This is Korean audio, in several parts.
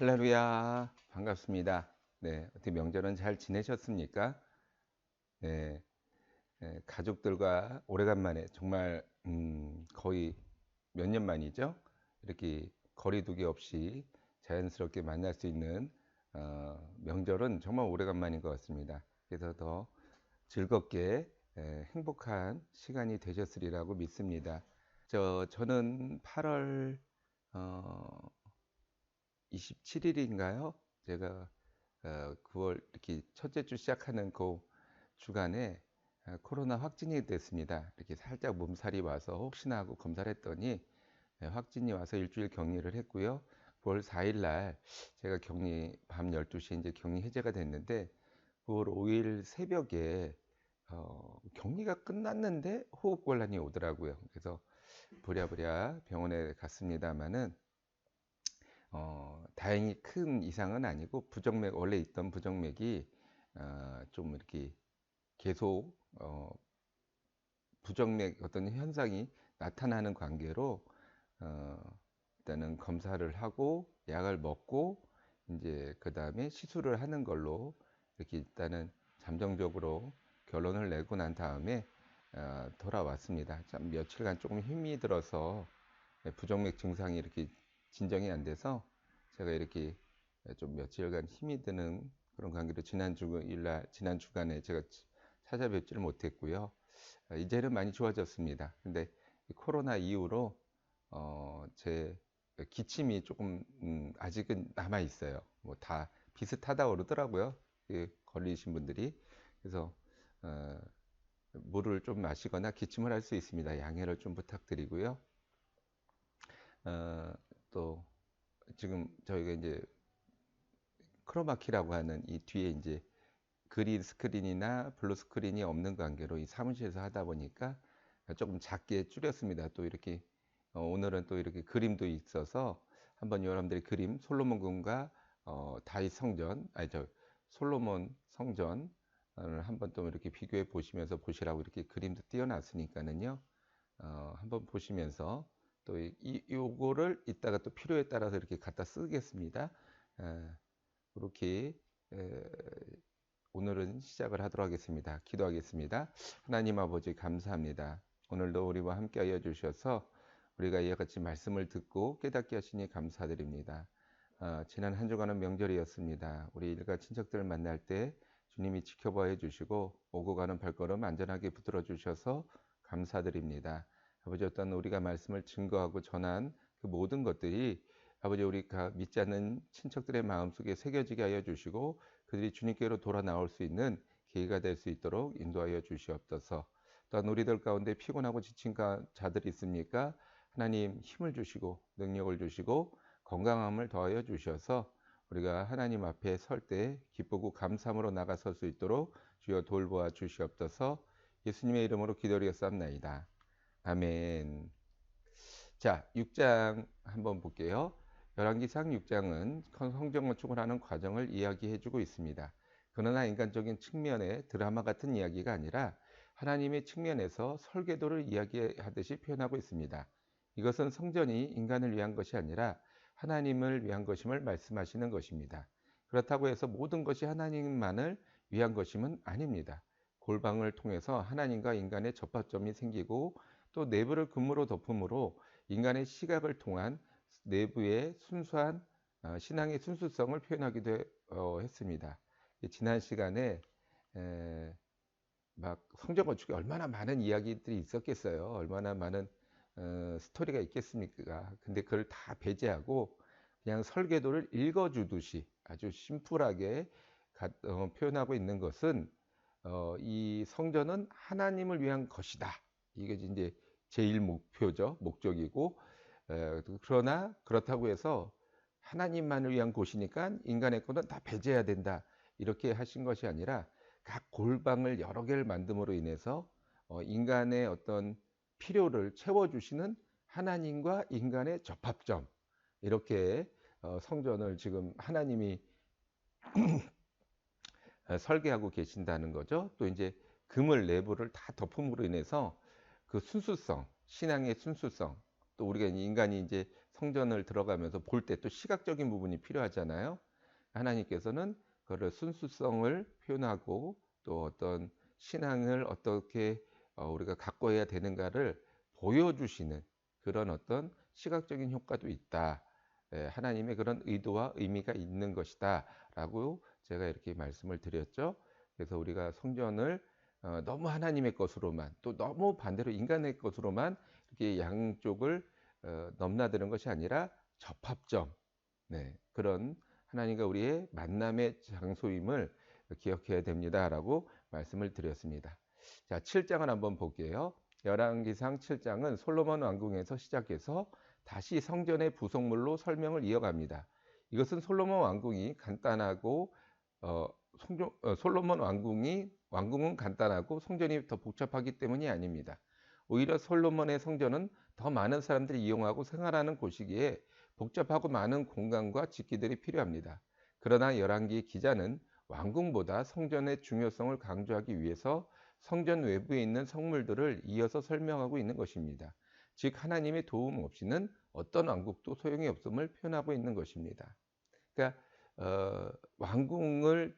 할렐루야, 반갑습니다. 네, 어떻게 명절은 잘 지내셨습니까? 네, 가족들과 오래간만에 정말 거의 몇 년 만이죠? 이렇게 거리두기 없이 자연스럽게 만날 수 있는 명절은 정말 오래간만인 것 같습니다. 그래서 더 즐겁게 행복한 시간이 되셨으리라고 믿습니다. 저는 8월 27일인가요? 제가 9월 이렇게 첫째 주 시작하는 그 주간에 코로나 확진이 됐습니다. 이렇게 살짝 몸살이 와서 혹시나 하고 검사를 했더니 확진이 와서 일주일 격리를 했고요. 9월 4일 날 제가 격리 밤 12시에 이제 격리 해제가 됐는데 9월 5일 새벽에 격리가 끝났는데 호흡곤란이 오더라고요. 그래서 부랴부랴 병원에 갔습니다마는 다행히 큰 이상은 아니고 부정맥 원래 있던 부정맥이 좀 이렇게 계속 부정맥 어떤 현상이 나타나는 관계로 어, 일단은 검사를 하고 약을 먹고 이제 그 다음에 시술을 하는 걸로 이렇게 일단은 잠정적으로 결론을 내고 난 다음에 돌아왔습니다. 참 며칠간 조금 힘이 들어서 부정맥 증상이 이렇게 진정이 안 돼서 제가 이렇게 좀 며칠간 힘이 드는 그런 관계로 지난 주간에 제가 찾아뵙지를 못했고요. 이제는 많이 좋아졌습니다. 근데 코로나 이후로 제 기침이 조금 아직은 남아 있어요. 뭐 다 비슷하다고 그러더라고요. 걸리신 분들이. 그래서 어, 물을 좀 마시거나 기침을 할 수 있습니다. 양해를 좀 부탁드리고요. 어, 또 지금 저희가 이제 크로마키라고 하는 이 뒤에 이제 그린 스크린이나 블루 스크린이 없는 관계로 이 사무실에서 하다 보니까 조금 작게 줄였습니다. 또 이렇게 오늘은 또 이렇게 그림도 있어서 한번 여러분들이 그림 솔로몬 군과 다윗 성전 아니 저 솔로몬 성전을 한번 또 이렇게 비교해 보시면서 보시라고 이렇게 그림도 띄워놨으니까는요. 한번 보시면서 또 요거를 이따가 또 필요에 따라서 이렇게 갖다 쓰겠습니다. 그렇게 오늘은 시작을 하도록 하겠습니다. 기도하겠습니다. 하나님 아버지 감사합니다. 오늘도 우리와 함께하여 주셔서 우리가 이와 같이 말씀을 듣고 깨닫게 하시니 감사드립니다. 지난 한 주간은 명절이었습니다. 우리 일가 친척들을 만날 때 주님이 지켜봐 주시고 오고 가는 발걸음 안전하게 붙들어 주셔서 감사드립니다. 아버지 어떤 우리가 말씀을 증거하고 전한 그 모든 것들이 아버지 우리가 믿지 않는 친척들의 마음속에 새겨지게 하여 주시고 그들이 주님께로 돌아 나올 수 있는 계기가 될 수 있도록 인도하여 주시옵소서. 또한 우리들 가운데 피곤하고 지친 자들이 있습니까? 하나님 힘을 주시고 능력을 주시고 건강함을 더하여 주셔서 우리가 하나님 앞에 설 때 기쁘고 감사함으로 나가설 수 있도록 주여 돌보아 주시옵소서. 예수님의 이름으로 기도드렸사옵나이다. 아멘. 자, 6장 한번 볼게요. 열왕기상 6장은 성전 건축을 하는 과정을 이야기해 주고 있습니다. 그러나 인간적인 측면의 드라마 같은 이야기가 아니라 하나님의 측면에서 설계도를 이야기하듯이 표현하고 있습니다. 이것은 성전이 인간을 위한 것이 아니라 하나님을 위한 것임을 말씀하시는 것입니다. 그렇다고 해서 모든 것이 하나님만을 위한 것임은 아닙니다. 골방을 통해서 하나님과 인간의 접합점이 생기고 또 내부를 금으로 덮음으로 인간의 시각을 통한 내부의 순수한 신앙의 순수성을 표현하기도 했습니다. 지난 시간에 막 성전 건축에 얼마나 많은 이야기들이 있었겠어요. 얼마나 많은 스토리가 있겠습니까? 근데 그걸 다 배제하고 그냥 설계도를 읽어주듯이 아주 심플하게 표현하고 있는 것은 이 성전은 하나님을 위한 것이다. 이게 이제 제일 목표죠. 목적이고 그러나 그렇다고 해서 하나님만을 위한 곳이니까 인간의 것은 다 배제해야 된다. 이렇게 하신 것이 아니라 각 골방을 여러 개를 만듦으로 인해서 인간의 어떤 필요를 채워주시는 하나님과 인간의 접합점 이렇게 성전을 지금 하나님이 설계하고 계신다는 거죠. 또 이제 그물 내부를 다 덮음으로 인해서 그 순수성, 신앙의 순수성, 또 우리가 인간이 이제 성전을 들어가면서 볼 때 또 시각적인 부분이 필요하잖아요. 하나님께서는 그를 순수성을 표현하고 또 어떤 신앙을 어떻게 우리가 갖고 해야 되는가를 보여주시는 그런 어떤 시각적인 효과도 있다. 하나님의 그런 의도와 의미가 있는 것이다 라고 제가 이렇게 말씀을 드렸죠. 그래서 우리가 성전을 너무 하나님의 것으로만 또 너무 반대로 인간의 것으로만 이렇게 양쪽을 넘나드는 것이 아니라 접합점, 네, 그런 하나님과 우리의 만남의 장소임을 기억해야 됩니다라고 말씀을 드렸습니다. 자, 7장을 한번 볼게요. 열왕기상 7장은 솔로몬 왕궁에서 시작해서 다시 성전의 구성물로 설명을 이어갑니다. 이것은 솔로몬 왕궁이 간단하고 솔로몬 왕궁은 간단하고 성전이 더 복잡하기 때문이 아닙니다. 오히려 솔로몬의 성전은 더 많은 사람들이 이용하고 생활하는 곳이기에 복잡하고 많은 공간과 집기들이 필요합니다. 그러나 열왕기 기자는 왕궁보다 성전의 중요성을 강조하기 위해서 성전 외부에 있는 성물들을 이어서 설명하고 있는 것입니다. 즉 하나님의 도움 없이는 어떤 왕국도 소용이 없음을 표현하고 있는 것입니다. 그러니까 왕궁을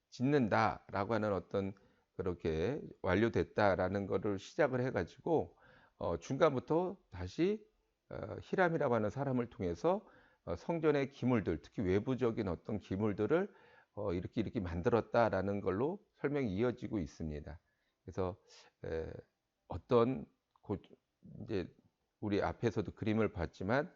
짓는다라고 하는 어떤 그렇게 완료됐다라는 것을 시작을 해가지고 중간부터 다시 히람이라고 하는 사람을 통해서 성전의 기물들, 특히 외부적인 어떤 기물들을 이렇게 만들었다라는 걸로 설명이 이어지고 있습니다. 그래서 어떤 이제 우리 앞에서도 그림을 봤지만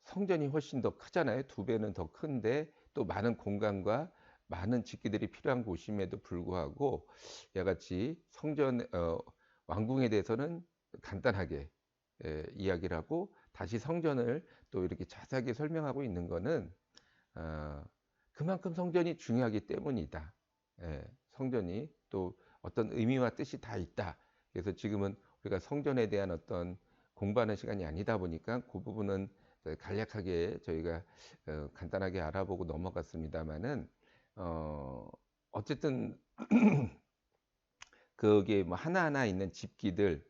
성전이 훨씬 더 크잖아요. 2배는 더 큰데 또 많은 공간과 많은 집기들이 필요한 곳임에도 불구하고 이같이 성전 왕궁에 대해서는 간단하게 이야기를 하고 다시 성전을 또 이렇게 자세하게 설명하고 있는 것은 그만큼 성전이 중요하기 때문이다. 성전이 또 어떤 의미와 뜻이 다 있다. 그래서 지금은 우리가 성전에 대한 어떤 공부하는 시간이 아니다 보니까 그 부분은 간략하게 저희가 간단하게 알아보고 넘어갔습니다만은 어쨌든 거기에 뭐 하나하나 있는 집기들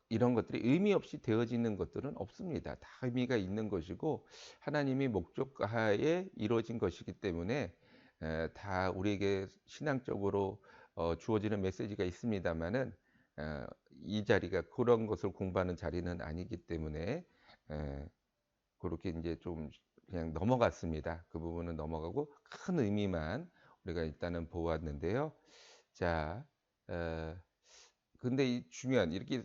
이런 것들이 의미 없이 되어지는 것들은 없습니다. 다 의미가 있는 것이고 하나님이 목적하에 이루어진 것이기 때문에 다 우리에게 신앙적으로 주어지는 메시지가 있습니다만은 이 자리가 그런 것을 공부하는 자리는 아니기 때문에 그렇게 이제 좀 그냥 넘어갔습니다. 그 부분은 넘어가고 큰 의미만 우리가 일단은 보았는데요. 자, 근데 이 중요한 이렇게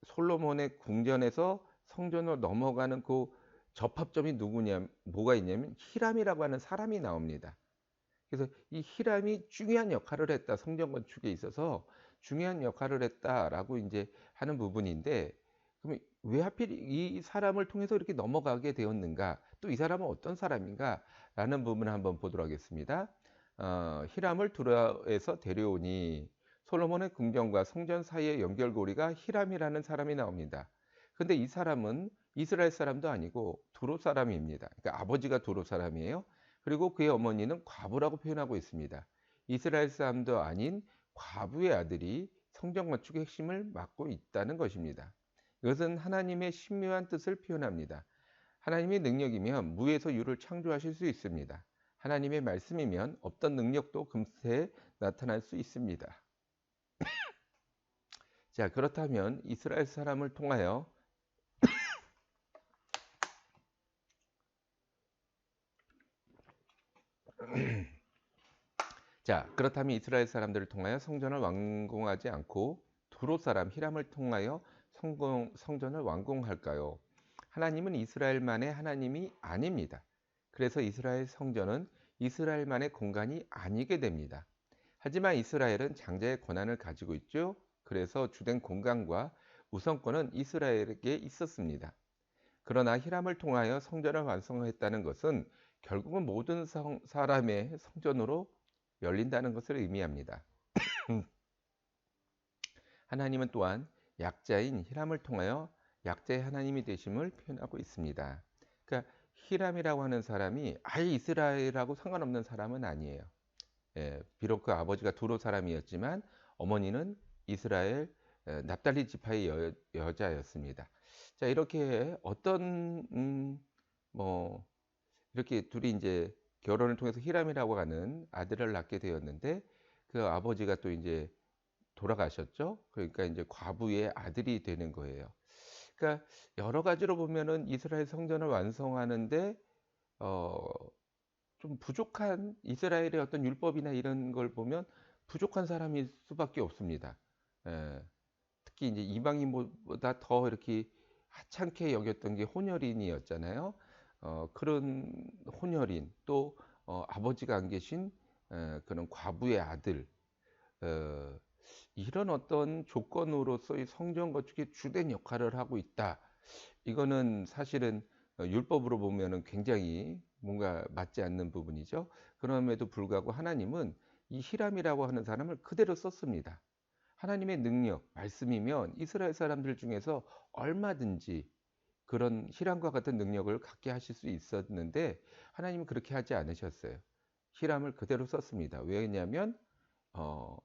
솔로몬의 궁전에서 성전으로 넘어가는 그 접합점이 뭐가 있냐면 히람이라고 하는 사람이 나옵니다. 그래서 이 히람이 중요한 역할을 했다. 성전 건축에 있어서 중요한 역할을 했다라고 이제 하는 부분인데, 그럼 왜 하필 이 사람을 통해서 이렇게 넘어가게 되었는가? 또 이 사람은 어떤 사람인가? 라는 부분을 한번 보도록 하겠습니다. 히람을 두로에서 데려오니 솔로몬의 궁전과 성전 사이의 연결고리가 히람이라는 사람이 나옵니다. 근데 이 사람은 이스라엘 사람도 아니고 두로 사람입니다. 그러니까 아버지가 두로 사람이에요. 그리고 그의 어머니는 과부라고 표현하고 있습니다. 이스라엘 사람도 아닌 과부의 아들이 성전 건축의 핵심을 맡고 있다는 것입니다. 이것은 하나님의 신묘한 뜻을 표현합니다. 하나님의 능력이면 무에서 유를 창조하실 수 있습니다. 하나님의 말씀이면 없던 능력도 금세 나타날 수 있습니다. 자, 그렇다면 이스라엘 사람을 통하여 그렇다면 이스라엘 사람들을 통하여 성전을 완공하지 않고 두로 사람 히람을 통하여 성전을 완공할까요? 하나님은 이스라엘만의 하나님이 아닙니다. 그래서 이스라엘 성전은 이스라엘만의 공간이 아니게 됩니다. 하지만 이스라엘은 장자의 권한을 가지고 있죠. 그래서 주된 공간과 우선권은 이스라엘에게 있었습니다. 그러나 히람을 통하여 성전을 완성했다는 것은 결국은 모든 사람의 성전으로 열린다는 것을 의미합니다. 하나님은 또한 약자인 히람을 통하여 약자의 하나님이 되심을 표현하고 있습니다. 그러니까 히람이라고 하는 사람이 아예 이스라엘하고 상관없는 사람은 아니에요. 비록 그 아버지가 두로 사람이었지만 어머니는 이스라엘 납달리 지파의 여자였습니다. 자, 이렇게 어떤 뭐 이렇게 둘이 이제 결혼을 통해서 히람이라고 하는 아들을 낳게 되었는데 그 아버지가 또 이제 돌아가셨죠. 그러니까 이제 과부의 아들이 되는 거예요. 그러니까 여러 가지로 보면은 이스라엘 성전을 완성하는데 어, 좀 부족한 이스라엘의 어떤 율법이나 이런 걸 보면 부족한 사람일 수밖에 없습니다. 예, 특히 이제 이방인보다 더 이렇게 하찮게 여겼던 게 혼혈인이었잖아요. 그런 혼혈인 또 아버지가 안 계신 그런 과부의 아들 어, 이런 어떤 조건으로서의 성전 건축의 주된 역할을 하고 있다. 이거는 사실은 율법으로 보면은 굉장히 뭔가 맞지 않는 부분이죠. 그럼에도 불구하고 하나님은 이 히람이라고 하는 사람을 그대로 썼습니다. 하나님의 능력, 말씀이면 이스라엘 사람들 중에서 얼마든지 그런 히람과 같은 능력을 갖게 하실 수 있었는데 하나님은 그렇게 하지 않으셨어요. 히람을 그대로 썼습니다. 왜냐하면 어,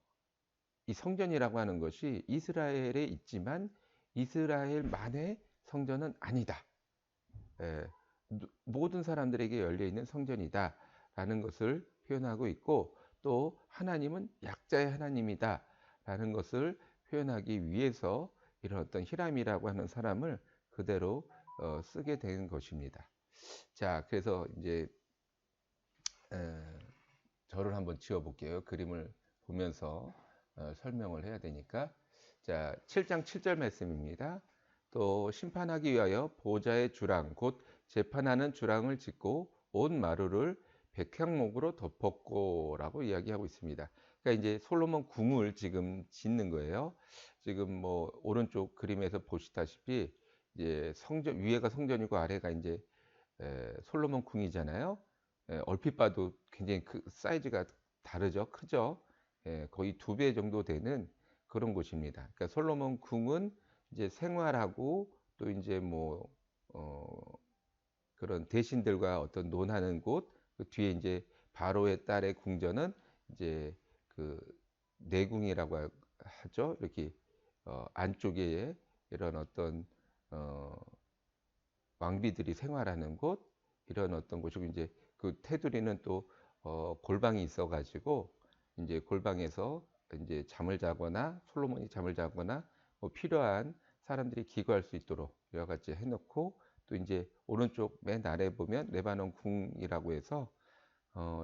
이 성전이라고 하는 것이 이스라엘에 있지만 이스라엘만의 성전은 아니다. 예, 모든 사람들에게 열려 있는 성전이다라는 것을 표현하고 있고 또 하나님은 약자의 하나님이다라는 것을 표현하기 위해서 이런 어떤 히람이라고 하는 사람을 그대로 쓰게 된 것입니다. 자, 그래서 이제 에, 저를 한번 지어 볼게요. 그림을 보면서 설명을 해야 되니까. 자, 7장 7절 말씀입니다. 또 심판하기 위하여 보좌의 주랑 곧 재판하는 주랑을 짓고 온 마루를 백향목으로 덮었고라고 이야기하고 있습니다. 그러니까 이제 솔로몬 궁을 지금 짓는 거예요. 지금 뭐 오른쪽 그림에서 보시다시피 이제 성전 위에가 성전이고 아래가 이제 솔로몬 궁이잖아요. 얼핏 봐도 굉장히 사이즈가 다르죠. 크죠. 거의 2배 정도 되는 그런 곳입니다. 그러니까 솔로몬 궁은 이제 생활하고 또 이제 뭐 어, 그런 대신들과 어떤 논하는 곳, 그 뒤에 이제 바로의 딸의 궁전은 이제 그 내궁이라고 하죠. 이렇게 안쪽에 이런 어떤 어, 왕비들이 생활하는 곳 이런 어떤 곳이고 이제 그 테두리는 또 골방이 있어가지고 이제 골방에서 이제 잠을 자거나 솔로몬이 잠을 자거나 뭐 필요한 사람들이 기거할 수 있도록 여러 가지 해놓고 또 이제 오른쪽 맨 아래 보면 레바논 궁이라고 해서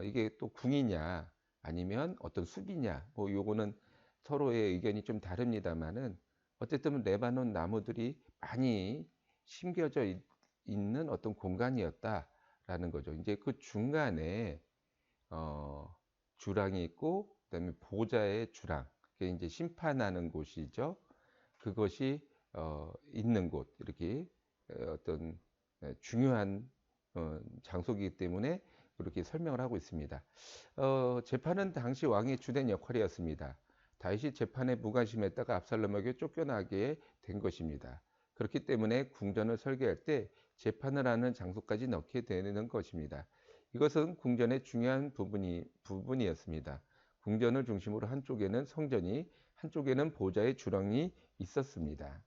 이게 또 궁이냐 아니면 어떤 숲이냐 뭐 요거는 서로의 의견이 좀 다릅니다만은 어쨌든 레바논 나무들이 많이 심겨져 있는 어떤 공간이었다라는 거죠. 이제 그 중간에 주랑이 있고 그다음에 보좌의 주랑, 그게 이제 심판하는 곳이죠. 그것이 있는 곳 이렇게 어떤 중요한 장소이기 때문에 그렇게 설명을 하고 있습니다. 재판은 당시 왕의 주된 역할이었습니다. 다윗이 재판에 무관심했다가 압살롬에게 쫓겨나게 된 것입니다. 그렇기 때문에 궁전을 설계할 때 재판을 하는 장소까지 넣게 되는 것입니다. 이것은 궁전의 중요한 부분이었습니다. 궁전을 중심으로 한쪽에는 성전이, 한쪽에는 보좌의 주랑이 있었습니다.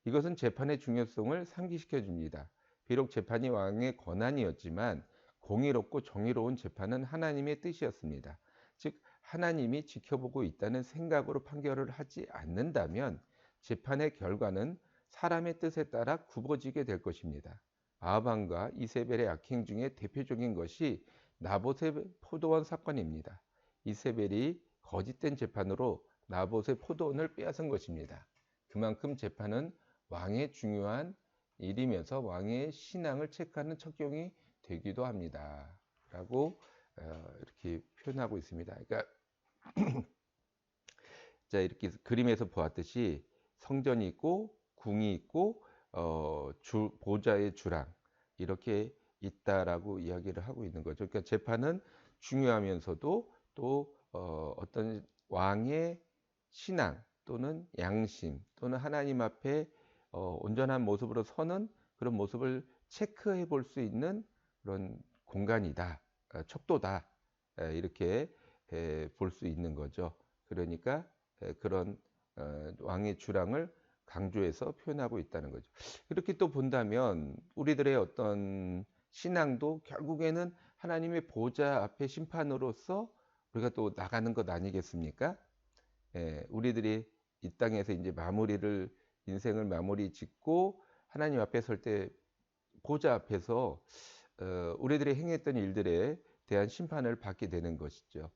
이것은 재판의 중요성을 상기시켜 줍니다. 비록 재판이 왕의 권한이었지만 공의롭고 정의로운 재판은 하나님의 뜻이었습니다. 즉 하나님이 지켜보고 있다는 생각으로 판결을 하지 않는다면 재판의 결과는 사람의 뜻에 따라 굽어지게 될 것입니다. 아합왕과 이세벨의 악행 중에 대표적인 것이 나봇의 포도원 사건입니다. 이세벨이 거짓된 재판으로 나봇의 포도원을 빼앗은 것입니다. 그만큼 재판은 왕의 중요한 일이면서 왕의 신앙을 체크하는 척경이 되기도 합니다. 라고 이렇게 표현하고 있습니다. 그러니까 자, 이렇게 그림에서 보았듯이 성전이 있고 궁이 있고 보좌의 주랑 이렇게 있다라고 이야기를 하고 있는 거죠. 그러니까 재판은 중요하면서도 또 어떤 왕의 신앙 또는 양심 또는 하나님 앞에 온전한 모습으로 서는 그런 모습을 체크해 볼 수 있는 그런 공간이다, 척도다 이렇게 볼 수 있는 거죠. 그러니까 그런 왕의 주랑을 강조해서 표현하고 있다는 거죠. 이렇게 또 본다면 우리들의 어떤 신앙도 결국에는 하나님의 보좌 앞에 심판으로서 우리가 또 나가는 것 아니겠습니까? 예, 우리들이 이 땅에서 이제 인생을 마무리 짓고 하나님 앞에 설 때 보좌 앞에서 우리들이 행했던 일들에 대한 심판을 받게 되는 것이죠.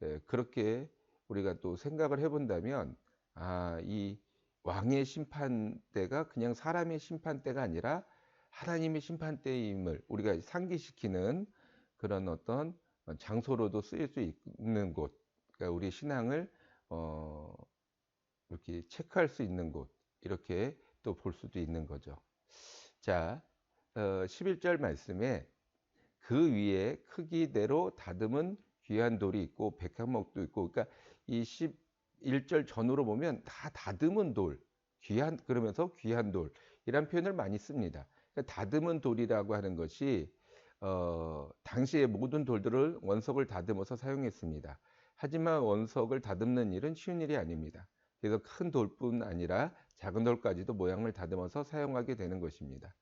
예, 그렇게 우리가 또 생각을 해본다면, 이 왕의 심판대가 그냥 사람의 심판대가 아니라 하나님의 심판대임을 우리가 상기시키는 그런 어떤 장소로도 쓰일 수 있는 곳, 그러니까 우리 신앙을 어, 이렇게 체크할 수 있는 곳, 이렇게 또 볼 수도 있는 거죠. 자, 11절 말씀에 그 위에 크기대로 다듬은 귀한 돌이 있고 백향목도 있고, 그러니까 이 11절 전후로 보면 다 다듬은 돌, 귀한, 그러면서 귀한 돌이란 표현을 많이 씁니다. 그러니까 다듬은 돌이라고 하는 것이 당시의 모든 돌들을 원석을 다듬어서 사용했습니다. 하지만 원석을 다듬는 일은 쉬운 일이 아닙니다. 그래서 큰 돌뿐 아니라 작은 돌까지도 모양을 다듬어서 사용하게 되는 것입니다.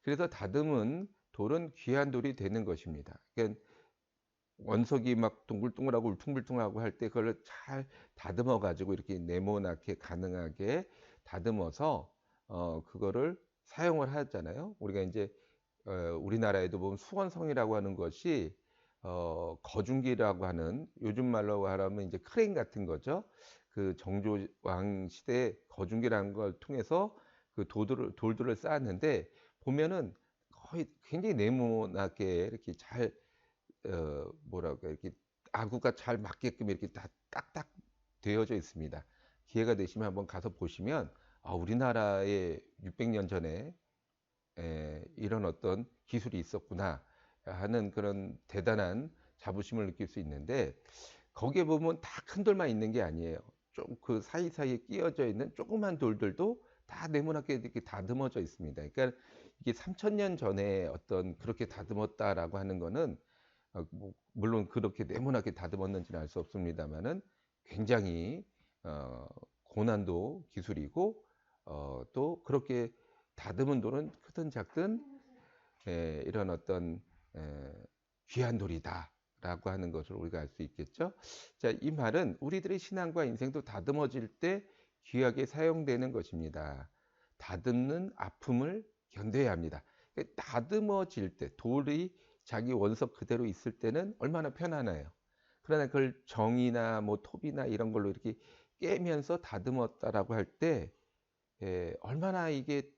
그래서 다듬은 돌은 귀한 돌이 되는 것입니다. 그러니까 원석이 막 동글동글하고 울퉁불퉁하고 할 때 그걸 잘 다듬어 가지고 이렇게 네모나게 가능하게 다듬어서 그거를 사용을 하잖아요. 우리가 이제 우리나라에도 보면 수원성이라고 하는 것이 거중기라고 하는, 요즘 말로 하면 이제 크레인 같은 거죠. 그 정조왕 시대 거중기라는 걸 통해서 그 돌들을 쌓았는데, 보면은 거의 굉장히 네모나게 이렇게 잘 뭐랄까, 이렇게 아구가 잘 맞게끔 이렇게 다 딱딱 되어져 있습니다. 기회가 되시면 한번 가서 보시면, 우리나라에 600년 전에 이런 어떤 기술이 있었구나 하는 그런 대단한 자부심을 느낄 수 있는데, 거기에 보면 다 큰 돌만 있는 게 아니에요. 좀 그 사이사이에 끼어져 있는 조그만 돌들도 다 네모나게 이렇게 다듬어져 있습니다. 그러니까 이게 3000년 전에 어떤 그렇게 다듬었다라고 하는 거는, 물론 그렇게 네모나게 다듬었는지는 알 수 없습니다만은, 굉장히 고난도 기술이고, 또 그렇게 다듬은 돌은 크든 작든 이런 어떤 에, 귀한 돌이다라고 하는 것을 우리가 알 수 있겠죠. 자, 이 말은 우리들의 신앙과 인생도 다듬어질 때 귀하게 사용되는 것입니다. 다듬는 아픔을 견뎌야 합니다. 다듬어질 때, 돌이 자기 원석 그대로 있을 때는 얼마나 편안해요. 그러나 그걸 정이나 뭐 톱이나 이런 걸로 이렇게 깨면서 다듬었다라고 할 때 얼마나 이게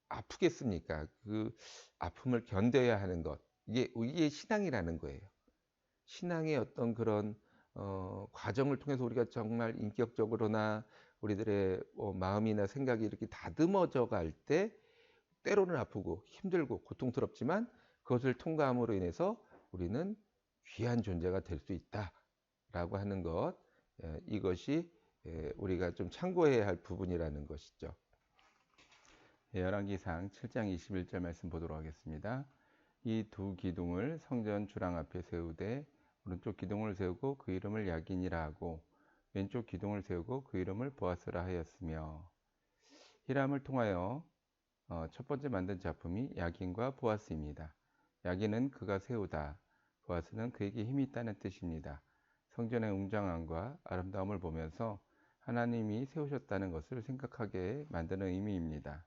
아프겠습니까? 그 아픔을 견뎌야 하는 것. 이게 신앙이라는 거예요. 신앙의 어떤 그런 과정을 통해서 우리가 정말 인격적으로나 우리들의 마음이나 생각이 이렇게 다듬어져 갈 때, 때로는 아프고 힘들고 고통스럽지만 그것을 통과함으로 인해서 우리는 귀한 존재가 될 수 있다라고 하는 것, 이것이 우리가 좀 참고해야 할 부분이라는 것이죠. 열왕기상 7장 21절 말씀 보도록 하겠습니다. 이 두 기둥을 성전 주랑 앞에 세우되 오른쪽 기둥을 세우고 그 이름을 야긴이라 하고 왼쪽 기둥을 세우고 그 이름을 보아스라 하였으며, 히람을 통하여 첫 번째 만든 작품이 야긴과 보아스입니다. 야긴은 그가 세우다, 보아스는 그에게 힘이 있다는 뜻입니다. 성전의 웅장함과 아름다움을 보면서 하나님이 세우셨다는 것을 생각하게 만드는 의미입니다.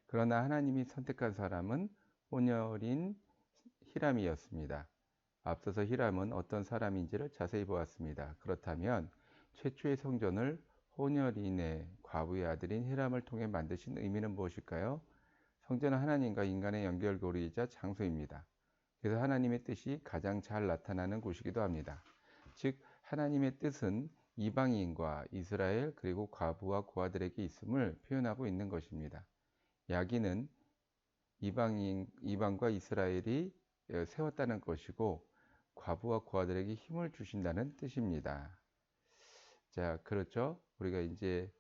그러나 하나님이 선택한 사람은 혼혈인 히람이었습니다. 앞서서 히람은 어떤 사람인지를 자세히 보았습니다. 그렇다면 최초의 성전을 혼혈인의 과부의 아들인 히람을 통해 만드신 의미는 무엇일까요? 성전은 하나님과 인간의 연결고리이자 장소입니다. 그래서 하나님의 뜻이 가장 잘 나타나는 곳이기도 합니다. 즉, 하나님의 뜻은 이방인과 이스라엘 그리고 과부와 고아들에게 있음을 표현하고 있는 것입니다. 야기는 이방과 이스라엘이 세웠다는 것이고, 과부와 고아들에게 힘을 주신다는 뜻입니다. 자, 그렇죠. 우리가 이제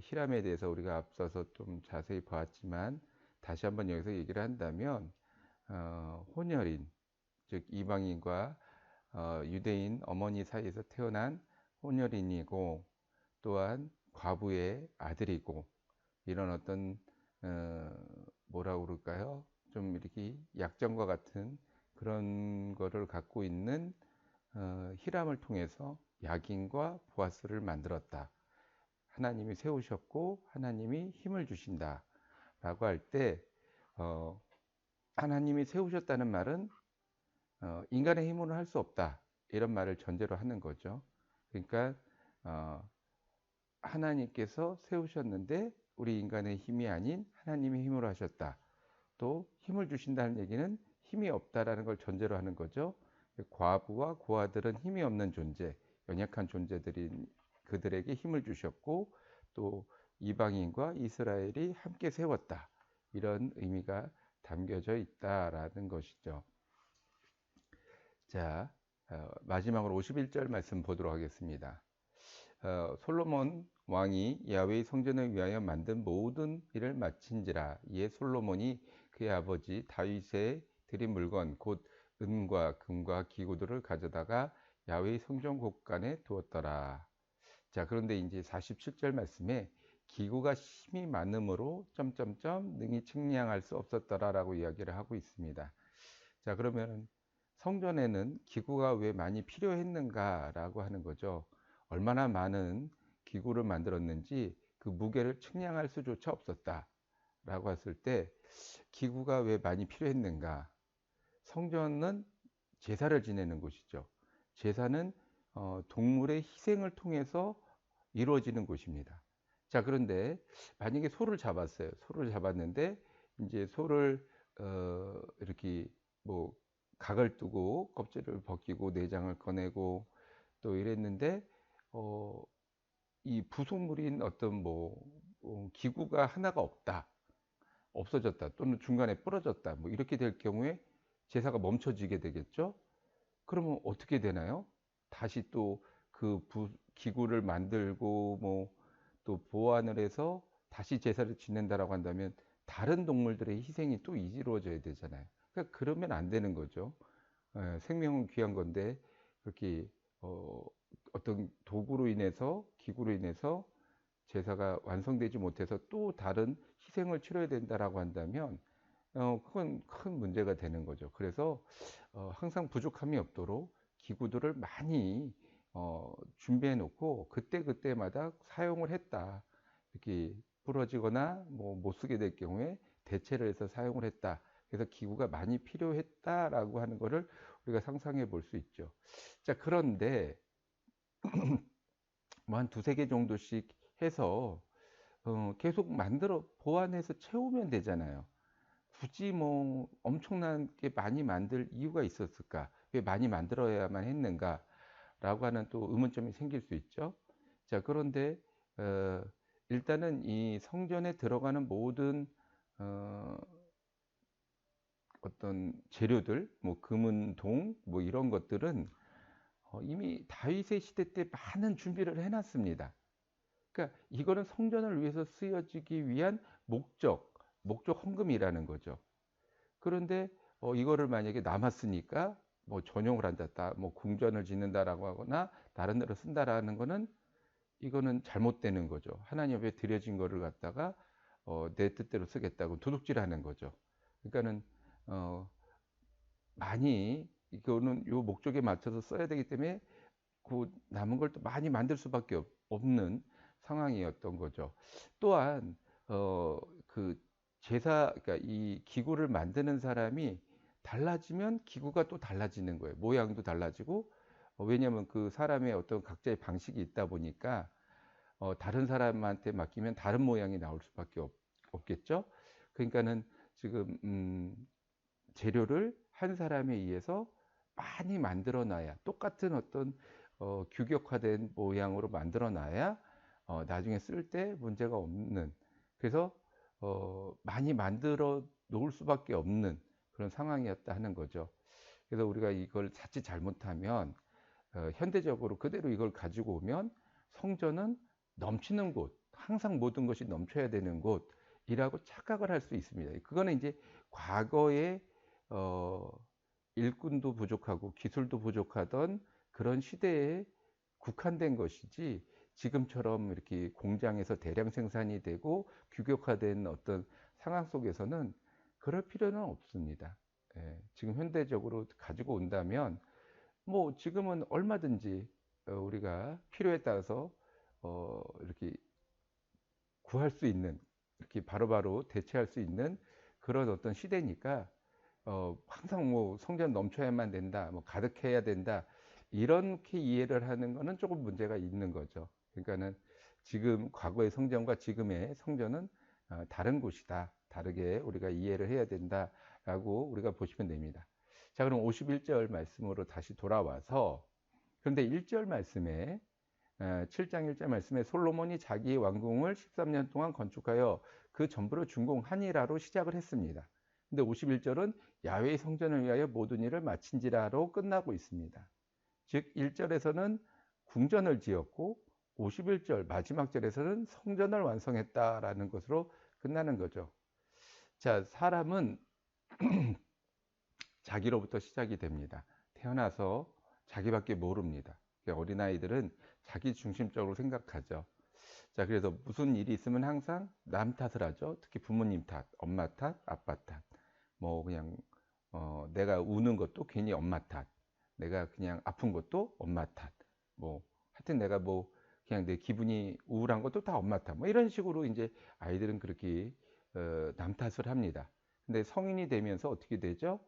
히람에 대해서 우리가 앞서서 좀 자세히 보았지만, 다시 한번 여기서 얘기를 한다면, 혼혈인, 즉 이방인과 유대인 어머니 사이에서 태어난 혼혈인이고, 또한 과부의 아들이고 이런 어떤 뭐라고 그럴까요? 좀 이렇게 약점과 같은 그런 거를 갖고 있는 히람을 통해서 야긴과 보아스를 만들었다. 하나님이 세우셨고 하나님이 힘을 주신다 라고 할 때 하나님이 세우셨다는 말은 인간의 힘으로 할 수 없다 이런 말을 전제로 하는 거죠. 그러니까 어, 하나님께서 세우셨는데 우리 인간의 힘이 아닌 하나님의 힘으로 하셨다. 또 힘을 주신다는 얘기는 힘이 없다라는 걸 전제로 하는 거죠. 과부와 고아들은 힘이 없는 존재, 연약한 존재들인 그들에게 힘을 주셨고 또 이방인과 이스라엘이 함께 세웠다. 이런 의미가 담겨져 있다라는 것이죠. 자, 마지막으로 51절 말씀 보도록 하겠습니다. 솔로몬 왕이 야훼의 성전을 위하여 만든 모든 일을 마친지라. 이에 솔로몬이 그의 아버지 다윗의 드린 물건 곧 은과 금과 기구들을 가져다가 야훼의 성전 곳간에 두었더라. 자, 그런데 이제 47절 말씀에 기구가 힘이 많음으로 점점점 능히 측량할 수 없었더라라고 이야기를 하고 있습니다. 자, 그러면 성전에는 기구가 왜 많이 필요했는가라고 하는 거죠. 얼마나 많은 기구를 만들었는지 그 무게를 측량할 수조차 없었다라고 했을 때 기구가 왜 많이 필요했는가? 성전은 제사를 지내는 곳이죠. 제사는 동물의 희생을 통해서 이루어지는 곳입니다. 자, 그런데 만약에 소를 잡았어요. 소를 잡았는데 이제 소를 이렇게 뭐 각을 두고 껍질을 벗기고 내장을 꺼내고 또 이랬는데 어, 이 부속물인 어떤 뭐 기구가 하나가 없다, 없어졌다, 또는 중간에 부러졌다, 뭐 이렇게 될 경우에 제사가 멈춰지게 되겠죠. 그러면 어떻게 되나요? 다시 또 그 기구를 만들고 뭐 또 보완을 해서 다시 제사를 지낸다라고 한다면 다른 동물들의 희생이 또 이루어져야 되잖아요. 그러니까 그러면 안 되는 거죠. 생명은 귀한 건데 그렇게 어떤 도구로 인해서 기구로 인해서 제사가 완성되지 못해서 또 다른 희생을 치러야 된다라고 한다면 그건 큰 문제가 되는 거죠. 그래서 항상 부족함이 없도록 기구들을 많이 준비해 놓고 그때그때마다 사용을 했다. 이렇게 부러지거나 뭐 못 쓰게 될 경우에 대체를 해서 사용을 했다. 그래서 기구가 많이 필요했다라고 하는 것을 우리가 상상해 볼 수 있죠. 자, 그런데 뭐 한 두세 개 정도씩 해서 계속 만들어 보완해서 채우면 되잖아요. 굳이 뭐 엄청나게 많이 만들 이유가 있었을까? 왜 많이 만들어야만 했는가? 라고 하는 또 의문점이 생길 수 있죠. 자, 그런데 어, 일단은 이 성전에 들어가는 모든 어, 어떤 재료들, 뭐 금은 동, 뭐 이런 것들은 이미 다윗의 시대 때 많은 준비를 해놨습니다. 그러니까 이거는 성전을 위해서 쓰여지기 위한 목적 헌금이라는 거죠. 그런데 이거를 만약에 남았으니까 뭐 전용을 한다, 뭐 궁전을 짓는다라고 하거나 다른 데로 쓴다라는 거는 이거는 잘못되는 거죠. 하나님 앞에 드려진 거를 갖다가 내 뜻대로 쓰겠다고 도둑질하는 거죠. 그러니까는 어, 많이 이거는 요 목적에 맞춰서 써야 되기 때문에 그 남은 걸 또 많이 만들 수밖에 없는 상황이었던 거죠. 또한 그 제사, 그러니까 이 기구를 만드는 사람이 달라지면 기구가 또 달라지는 거예요. 모양도 달라지고 왜냐하면 그 사람의 어떤 각자의 방식이 있다 보니까 다른 사람한테 맡기면 다른 모양이 나올 수밖에 없겠죠. 그러니까는 지금 재료를 한 사람에 의해서 많이 만들어 놔야 똑같은 어떤 규격화된 모양으로 만들어 놔야 나중에 쓸 때 문제가 없는, 그래서 많이 만들어 놓을 수밖에 없는 그런 상황이었다 하는 거죠. 그래서 우리가 이걸 자칫 잘못하면 현대적으로 그대로 이걸 가지고 오면 성전은 넘치는 곳, 항상 모든 것이 넘쳐야 되는 곳이라고 착각을 할 수 있습니다. 그거는 이제 과거에 어, 일꾼도 부족하고 기술도 부족하던 그런 시대에 국한된 것이지, 지금처럼 이렇게 공장에서 대량 생산이 되고 규격화된 어떤 상황 속에서는 그럴 필요는 없습니다. 예, 지금 현대적으로 가지고 온다면 뭐 지금은 얼마든지 우리가 필요에 따라서 이렇게 구할 수 있는, 이렇게 바로바로 대체할 수 있는 그런 어떤 시대니까 항상 뭐 성전 넘쳐야만 된다, 뭐 가득해야 된다, 이렇게 이해를 하는 거는 조금 문제가 있는 거죠. 그러니까는 지금 과거의 성전과 지금의 성전은 다른 곳이다. 다르게 우리가 이해를 해야 된다라고 우리가 보시면 됩니다. 자, 그럼 51절 말씀으로 다시 돌아와서, 그런데 1절 말씀에 7장 1절 말씀에 솔로몬이 자기의 왕궁을 13년 동안 건축하여 그 전부를 준공하니라로 시작을 했습니다. 근데 51절은 야훼의 성전을 위하여 모든 일을 마친지라로 끝나고 있습니다. 즉 1절에서는 궁전을 지었고 51절 마지막 절에서는 성전을 완성했다라는 것으로 끝나는 거죠. 자, 사람은 자기로부터 시작이 됩니다. 태어나서 자기밖에 모릅니다. 어린아이들은 자기 중심적으로 생각하죠. 자, 그래서 무슨 일이 있으면 항상 남 탓을 하죠. 특히 부모님 탓, 엄마 탓, 아빠 탓. 뭐 그냥 내가 우는 것도 괜히 엄마 탓, 내가 그냥 아픈 것도 엄마 탓, 뭐 하여튼 내가 뭐 그냥 내 기분이 우울한 것도 다 엄마 탓, 뭐 이런 식으로 이제 아이들은 그렇게 남 탓을 합니다. 근데 성인이 되면서 어떻게 되죠?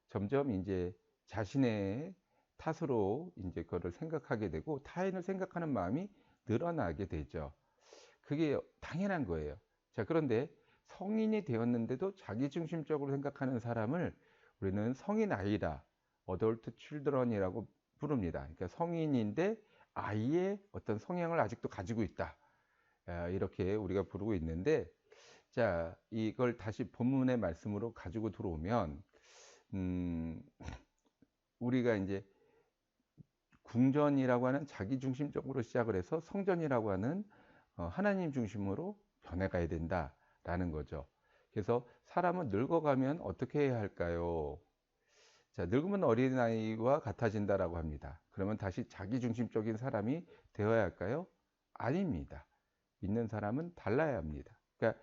점점 이제 자신의 탓으로 이제 그거를 생각하게 되고 타인을 생각하는 마음이 늘어나게 되죠. 그게 당연한 거예요. 자, 그런데 성인이 되었는데도 자기중심적으로 생각하는 사람을 우리는 성인 아이라, 어덜트 칠드런이라고 부릅니다. 그러니까 성인인데 아이의 어떤 성향을 아직도 가지고 있다. 이렇게 우리가 부르고 있는데, 자, 이걸 다시 본문의 말씀으로 가지고 들어오면, 음, 우리가 이제 궁전이라고 하는 자기중심적으로 시작을 해서 성전이라고 하는 하나님 중심으로 변해가야 된다라는 거죠. 그래서 사람은 늙어가면 어떻게 해야 할까요? 자, 늙으면 어린아이와 같아진다라고 합니다. 그러면 다시 자기중심적인 사람이 되어야 할까요? 아닙니다. 믿는 사람은 달라야 합니다. 그러니까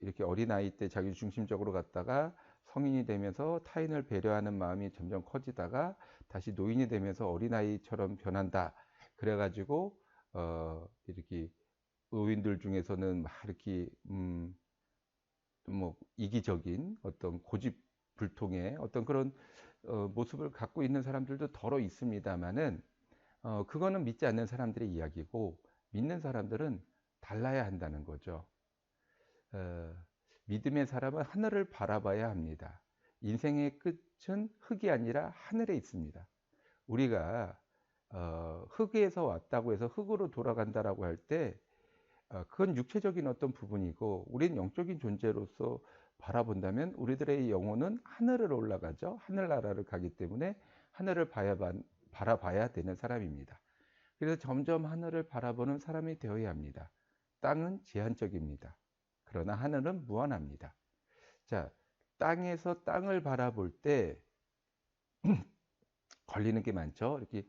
이렇게 어린아이 때 자기중심적으로 갔다가 성인이 되면서 타인을 배려하는 마음이 점점 커지다가 다시 노인이 되면서 어린아이처럼 변한다. 그래가지고 이렇게 노인들 중에서는 막 이렇게 뭐 이기적인 어떤 고집불통의 어떤 그런 모습을 갖고 있는 사람들도 더러 있습니다만은 그거는 믿지 않는 사람들의 이야기고, 믿는 사람들은 달라야 한다는 거죠. 어, 믿음의 사람은 하늘을 바라봐야 합니다. 인생의 끝은 흙이 아니라 하늘에 있습니다. 우리가 흙에서 왔다고 해서 흙으로 돌아간다라고 할 때 그건 육체적인 어떤 부분이고, 우리는 영적인 존재로서 바라본다면 우리들의 영혼은 하늘을 올라가죠. 하늘나라를 가기 때문에 하늘을 바라봐야 되는 사람입니다. 그래서 점점 하늘을 바라보는 사람이 되어야 합니다. 땅은 제한적입니다. 그러나 하늘은 무한합니다. 자, 땅에서 땅을 바라볼 때 걸리는 게 많죠. 이렇게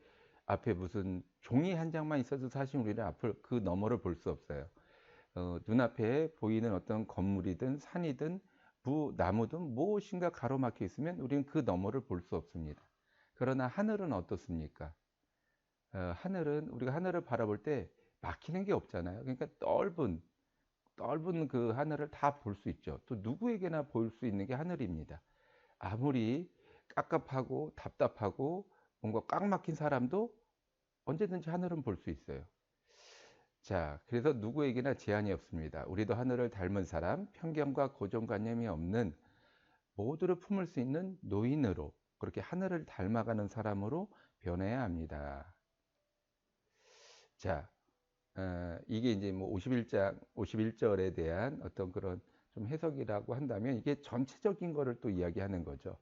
앞에 무슨 종이 한 장만 있어도 사실 우리는 앞을 그 너머를 볼 수 없어요. 눈앞에 보이는 어떤 건물이든 산이든 나무든 무엇인가 가로막혀 있으면 우리는 그 너머를 볼 수 없습니다. 그러나 하늘은 어떻습니까? 하늘은 우리가 하늘을 바라볼 때 막히는 게 없잖아요. 그러니까 넓은 그 하늘을 다 볼 수 있죠. 또 누구에게나 볼 수 있는 게 하늘입니다. 아무리 깝깝하고 답답하고 뭔가 꽉 막힌 사람도 언제든지 하늘은 볼 수 있어요. 자, 그래서 누구에게나 제한이 없습니다. 우리도 하늘을 닮은 사람, 편견과 고정관념이 없는, 모두를 품을 수 있는 노인으로, 그렇게 하늘을 닮아가는 사람으로 변해야 합니다. 자, 이게 이제 뭐 51절에 대한 어떤 그런 좀 해석이라고 한다면 이게 전체적인 거를 또 이야기하는 거죠.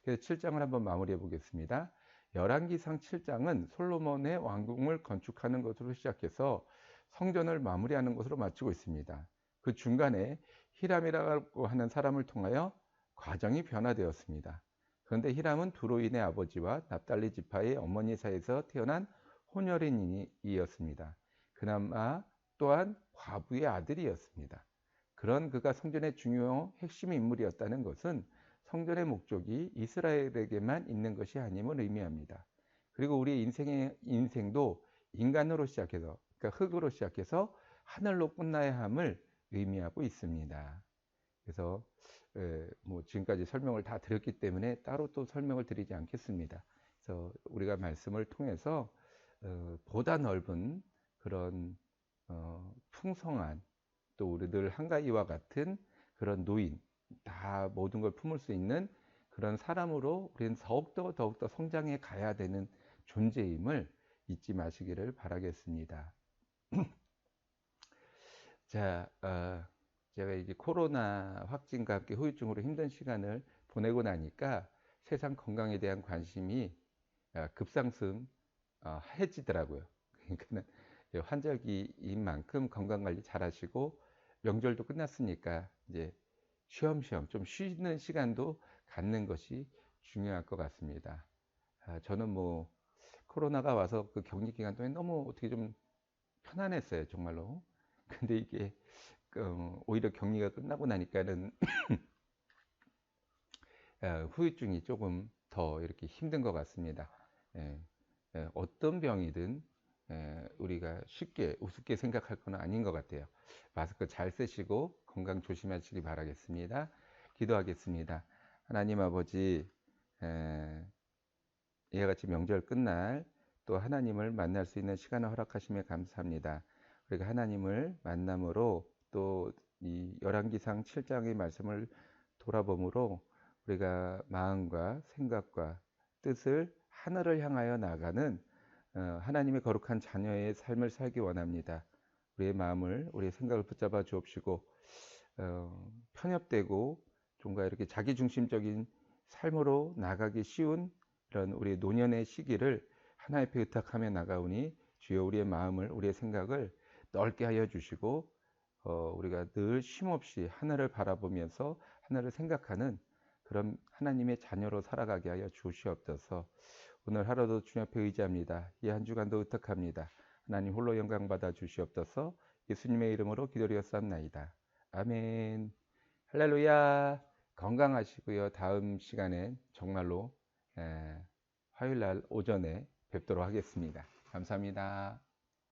그래서 7장을 한번 마무리해 보겠습니다. 열왕기상 7장은 솔로몬의 왕궁을 건축하는 것으로 시작해서 성전을 마무리하는 것으로 마치고 있습니다. 그 중간에 히람이라고 하는 사람을 통하여 과정이 변화되었습니다. 그런데 히람은 두로인의 아버지와 납달리 지파의 어머니 사이에서 태어난 혼혈인이었습니다. 그나마 또한 과부의 아들이었습니다. 그런 그가 성전의 중요 핵심 인물이었다는 것은 성전의 목적이 이스라엘에게만 있는 것이 아님을 의미합니다. 그리고 우리의 인생도 인간으로 시작해서, 그러니까 흙으로 시작해서 하늘로 끝나야 함을 의미하고 있습니다. 그래서 뭐 지금까지 설명을 다 드렸기 때문에 따로 또 설명을 드리지 않겠습니다. 그래서 우리가 말씀을 통해서 보다 넓은 그런 풍성한, 또 우리들 한가위와 같은 그런 노인, 다 모든 걸 품을 수 있는 그런 사람으로 우리는 더욱더 성장해 가야 되는 존재임을 잊지 마시기를 바라겠습니다. 자, 제가 이제 코로나 확진과 함께 후유증으로 힘든 시간을 보내고 나니까 세상 건강에 대한 관심이 급상승해지더라고요. 그러니까는 환절기인 만큼 건강 관리 잘 하시고, 명절도 끝났으니까 이제 쉬엄쉬엄 좀 쉬는 시간도 갖는 것이 중요할 것 같습니다. 저는 뭐 코로나가 와서 그 격리 기간 동안 너무 어떻게 좀 편안했어요, 정말로. 근데 이게 오히려 격리가 끝나고 나니까는 후유증이 조금 더 이렇게 힘든 것 같습니다. 예, 어떤 병이든 우리가 쉽게 우습게 생각할 건 아닌 것 같아요. 마스크 잘 쓰시고 건강 조심하시기 바라겠습니다. 기도하겠습니다. 하나님 아버지, 이와 같이 명절 끝날 또 하나님을 만날 수 있는 시간을 허락하심에 감사합니다. 우리가 하나님을 만남으로 또 이 열왕기상 7장의 말씀을 돌아봄으로 우리가 마음과 생각과 뜻을 하늘을 향하여 나가는 하나님의 거룩한 자녀의 삶을 살기 원합니다. 우리의 마음을, 우리의 생각을 붙잡아 주옵시고, 편협되고 좀가 이렇게 자기중심적인 삶으로 나가기 쉬운 이런 우리 노년의 시기를 하나님 앞에 의탁하며 나가오니, 주여 우리의 마음을, 우리의 생각을 넓게 하여 주시고, 우리가 늘 쉼없이 하늘을 바라보면서 하늘을 생각하는 그런 하나님의 자녀로 살아가게 하여 주시옵소서. 오늘 하루도 주님 앞에 의지합니다. 이 한 주간도 의탁합니다. 하나님 홀로 영광 받아 주시옵소서. 예수님의 이름으로 기도드렸사옵나이다. 아멘. 할렐루야. 건강하시고요. 다음 시간엔 정말로 화요일 날 오전에 뵙도록 하겠습니다. 감사합니다.